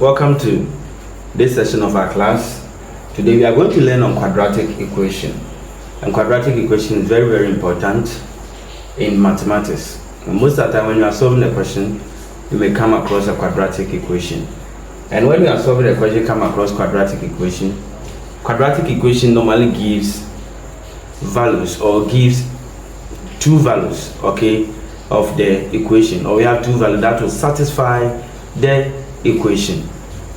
Welcome to this session of our class. Today we are going to learn on quadratic equation. And quadratic equation is very important in mathematics. And most of the time when you are solving a question, you may come across a quadratic equation. And when you are solving a question, you come across quadratic equation normally gives values or gives two values, okay, of the equation, or we have two values that will satisfy the equation.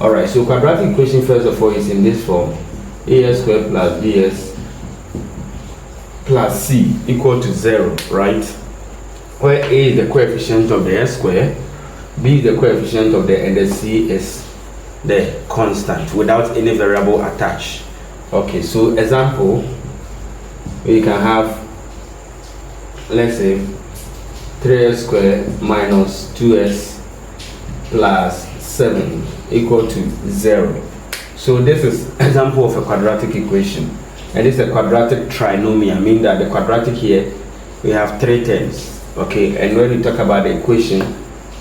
All right, so quadratic equation first of all is in this form: as squared plus bs plus c equal to 0, right? Where a is the coefficient of the s square, b is the coefficient of the, and the c is the constant without any variable attached. Okay, so example, we can have, let's say, 3s squared minus 2s plus 7 equal to 0. So this is example of a quadratic equation, and it's a quadratic trinomial, meaning that the quadratic here we have three terms, okay? And when we talk about the equation,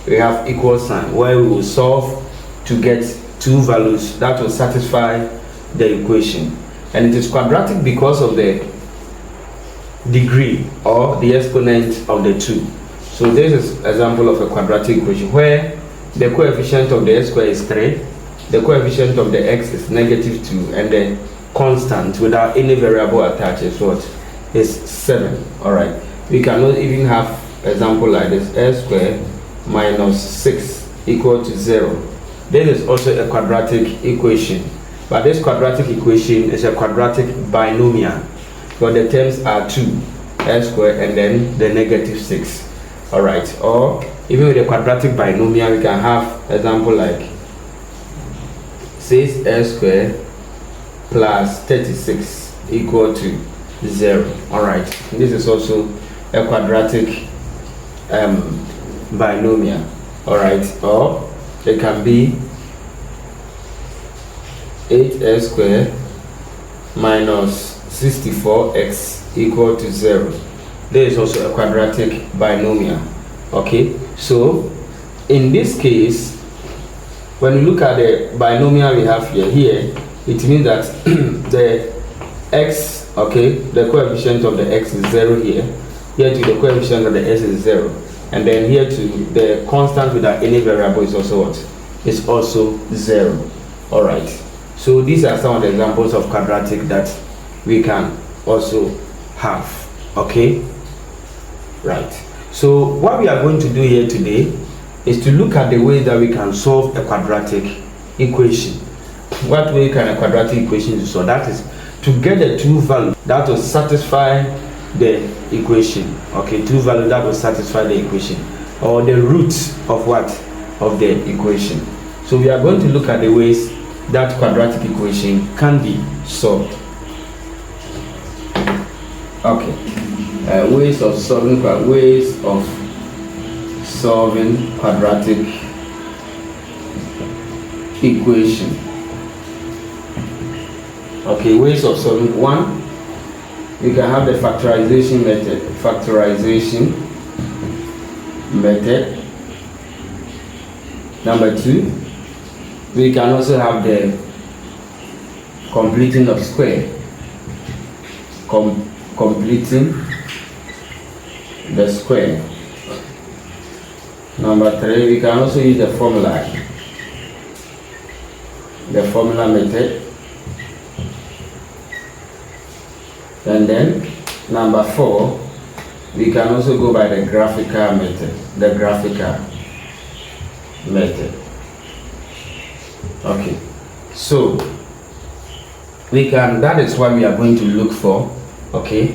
we have equal sign where we will solve to get two values that will satisfy the equation. And it is quadratic because of the degree or the exponent of the two. So this is example of a quadratic equation where the coefficient of the s square is 3, the coefficient of the x is -2, and the constant without any variable attached is what? Is 7. All right. We cannot even have example like this: s squared minus 6 equal to 0. This is also a quadratic equation, but this quadratic equation is a quadratic binomial, because the terms are 2, s squared, and then the -6. All right. Or even with a quadratic binomial, we can have example like 6s squared plus 36 equal to 0. All right. This is also a quadratic binomial. All right. Or it can be 8s squared minus 64x equal to 0. There is also a quadratic binomial. Okay, so in this case, when you look at the binomial we have here, it means that the x, okay, the coefficient of the x is 0 here to the coefficient of the s is 0, and then here to the constant without any variable is also what? Is also 0. All right, so these are some of the examples of quadratic that we can also have. Okay, right. So what we are going to do here today is to look at the way that we can solve a quadratic equation. What way can a quadratic equation be solved? That is to get the two values that will satisfy the equation. Okay, two values that will satisfy the equation, or the roots of what? Of the equation. So we are going to look at the ways that quadratic equation can be solved. Okay. Ways of solving quadratic equation. Okay, ways of solving. One, you can have the factorization method. Number two, we can also have the completing of square. Completing the square. Number three, we can also use the formula method. And then number four, we can also go by the graphical method. Okay, so we can, that is what we are going to look for. Okay,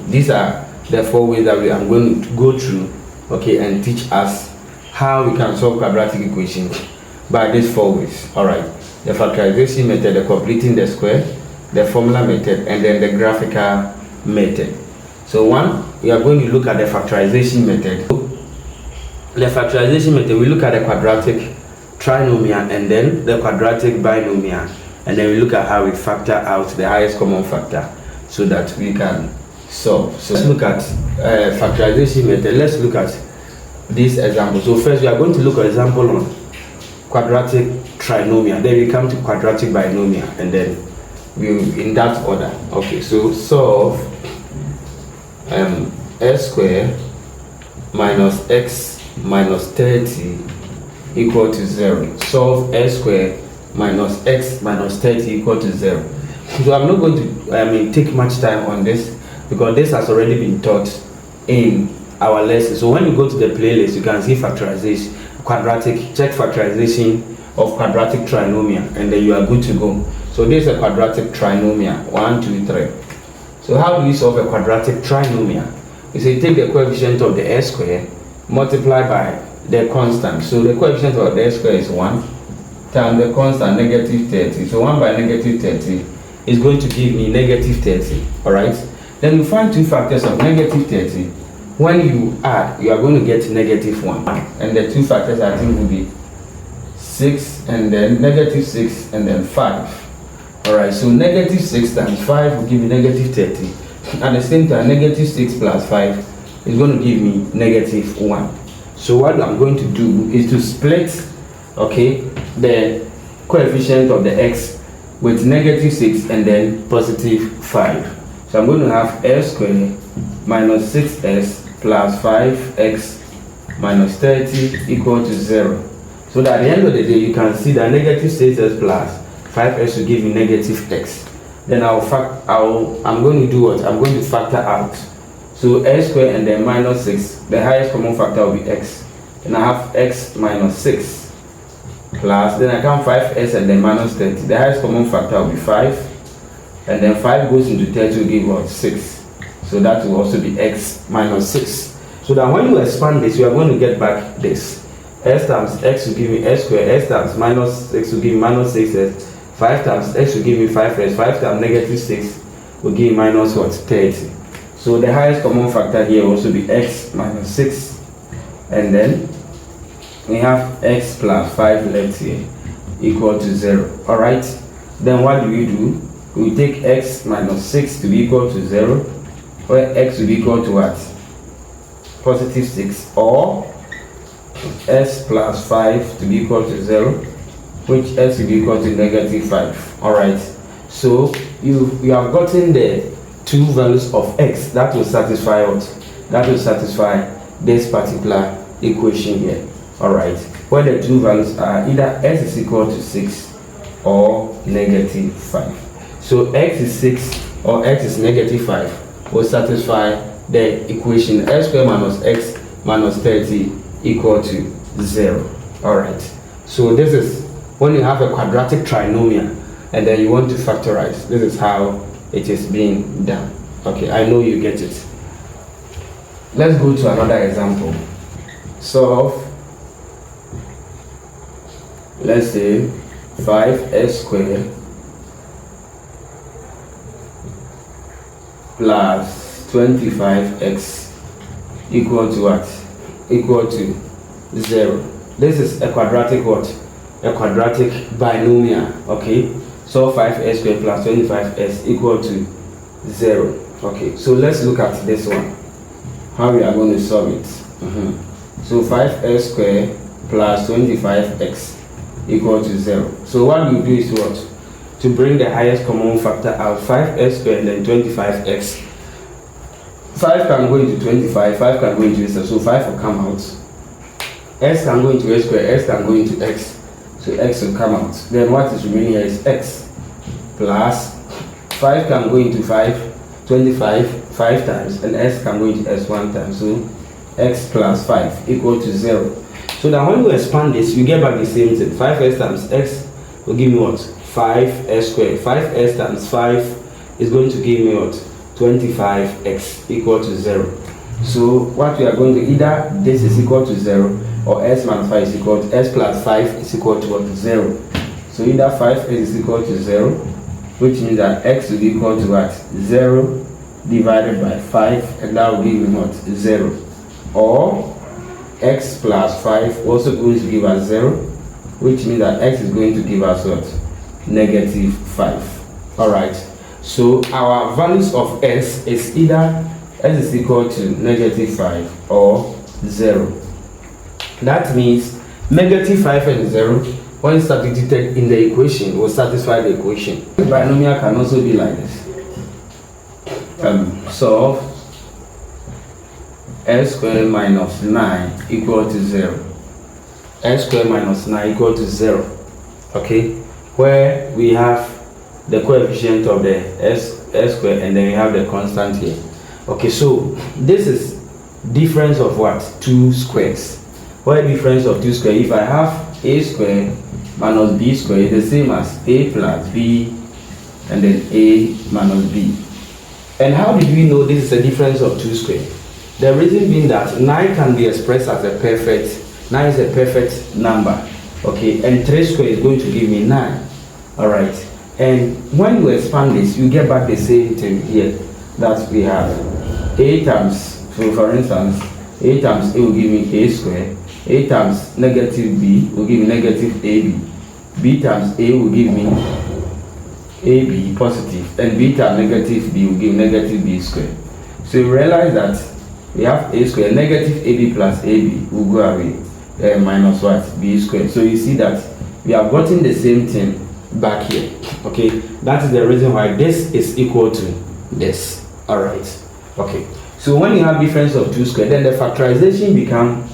these are the four ways that I'm going to go through, okay, and teach us how we can solve quadratic equations by these four ways. All right, the factorization method, the completing the square, the formula method, and then the graphical method. So one, we are going to look at the factorization method. The factorization method, we look at the quadratic trinomial and then the quadratic binomial, and then we look at how we factor out the highest common factor so that we can solve. So let's look at factorization method. Let's look at this example. So first we are going to look at example on quadratic trinomial, then we come to quadratic binomial, and then we in that order. Okay, so solve s square minus x minus 30 equal to 0. Solve s square minus x minus 30 equal to 0. So I'm not going to take much time on this because this has already been taught in our lesson. So when you go to the playlist, you can see factorization, quadratic, check factorization of quadratic trinomial, and then you are good to go. So this is a quadratic trinomial, 1, 2, 3. So how do you solve a quadratic trinomial? You say take the coefficient of the s square, multiply by the constant. So the coefficient of the s square is 1 times the constant negative 30. So 1 by negative 30 is going to give me negative 30. Alright? Then you find two factors of negative 30. When you add, you are going to get negative 1. And the two factors I think will be 6 and then negative 6 and then 5. Alright, so negative 6 times 5 will give me negative 30. At the same time, negative 6 plus 5 is going to give me negative 1. So what I'm going to do is to split, okay, the coefficient of the x with negative 6 and then positive 5. So I'm going to have s squared minus 6s plus 5x minus 30 equal to 0. So that at the end of the day, you can see that negative 6s plus 5x will give me negative x. Then I'm going to do what? I'm going to factor out. So s squared and then minus 6, the highest common factor will be x. And I have x minus 6 plus, then I count 5s and then minus 30. The highest common factor will be 5. And then 5 goes into 30 will give what? 6. So that will also be x minus 6. So that when you expand this, you are going to get back this. S times x will give me s squared, s times minus 6 will give me minus 6s, 5 times x will give me 5s, 5 times negative 6 will give me minus what? 30. So the highest common factor here will also be x minus 6. And then we have x plus 5 left here equal to 0. Alright, then what do we do? We take x minus 6 to be equal to 0, where x will be equal to what? Positive 6, or s plus 5 to be equal to 0, which s will be equal to negative 5. Alright, so you have gotten the two values of x that will satisfy what? That will satisfy this particular equation here. Alright, where the two values are either s is equal to 6 or negative 5. So x is 6 or x is negative 5 will satisfy the equation s squared minus x minus 30 equal to 0. Alright, so this is when you have a quadratic trinomial and then you want to factorize. This is how it is being done. Okay, I know you get it. Let's go to another example. Solve, let's say 5s squared plus 25x equal to what? Equal to 0. This is a quadratic what? A quadratic binomial. Okay, so 5s squared plus 25s equal to 0. Okay, so let's look at this one, how we are going to solve it. So 5s squared plus 25x equal to 0. So what we do is what? To bring the highest common factor out, 5s squared and then 25x. 5 can go into 25, 5 can go into this, so 5 will come out. S can go into s squared, s can go into x, so x will come out. Then what is remaining here is x plus 5 can go into 5, 25, 5 times, and s can go into s 1 time, so x plus 5 equal to 0. So that when you expand this, you get back the same thing. 5s times x will give me what? 5s squared. 5s times 5 is going to give me what? 25x equal to 0. So what we are going to, either this is equal to 0 or s minus 5 is equal to s plus 5 is equal to what? 0. So either 5s is equal to 0, which means that x will be equal to what? 0 divided by 5, and that will give me what? 0. Or x plus 5 also going to give us 0, which means that x is going to give us what? Negative 5. Alright, so our values of s is either s is equal to negative 5 or 0. That means negative 5 and 0 when substituted in the equation, will satisfy the equation. The binomial can also be like this. Solve x squared minus 9 equal to 0. X squared minus 9 equal to 0. Okay, where we have the coefficient of the s squared and then we have the constant here. Okay, so this is difference of what? 2 squares. What difference of 2 squares? If I have a squared minus b squared, is the same as a plus b and then a minus b. And how did we know this is a difference of 2 squares? The reason being that 9 can be expressed as a perfect, 9 is a perfect number. Okay, and 3 squared is going to give me 9. Alright, and when you expand this, you get back the same thing here that we have. A times, so for instance, a times a will give me a squared, a times negative b will give me negative ab, b times a will give me ab positive, and b times negative b will give negative b squared. So you realize that we have a squared, negative ab plus ab will go away, minus what? B squared. So you see that we have gotten the same thing back here. Okay, that is the reason why this is equal to this. All right. Okay, so when you have difference of 2 squared, then the factorization become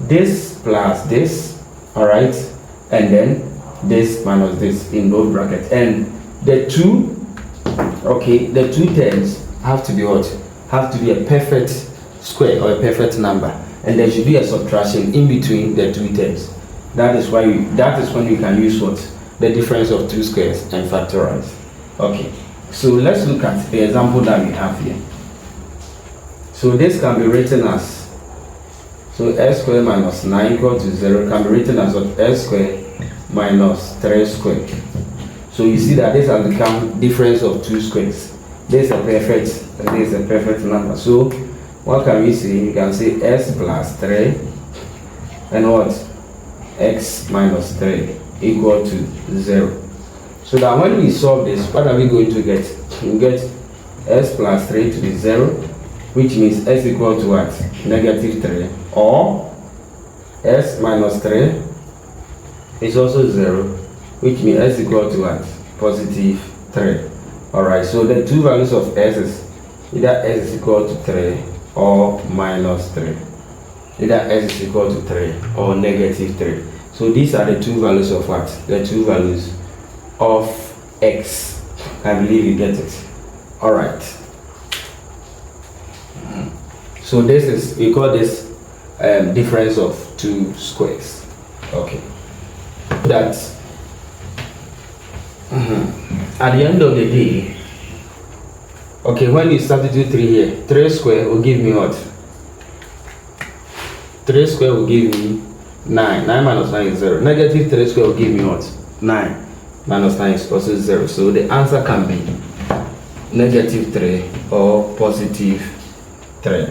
this plus this. All right, and then this minus this in both brackets, and the two, okay, the two terms have to be what? Have to be a perfect square or a perfect number, and there should be a subtraction in between the two terms. That is why that is when you can use what? The difference of 2 squares and factorize. Okay, so let's look at the example that we have here. So this can be written as, so s squared minus 9 equal to 0 can be written as what? S squared minus 3 squared. So you see that this has become difference of 2 squares. This is a perfect number. So what can we say? We can say s plus 3 and what? X minus 3 equal to 0. So that when we solve this, what are we going to get? We get s plus 3 to be 0, which means s equal to what? Negative 3, or s minus 3 is also 0, which means s equal to what? Positive 3. Alright, so the two values of s is either s is equal to 3 or minus 3. Either s is equal to 3 or negative 3. So these are the two values of what? The two values of x. I believe you get it. Alright. So this is, we call this difference of 2 squares. Okay. That at the end of the day, okay, when you substitute 3 here, 3 square will give me what? 3 square will give me 9. 9 minus 9 is 0. Negative 3 square will give me what? 9 minus 9 is also 0. So the answer can be negative 3 or positive 3.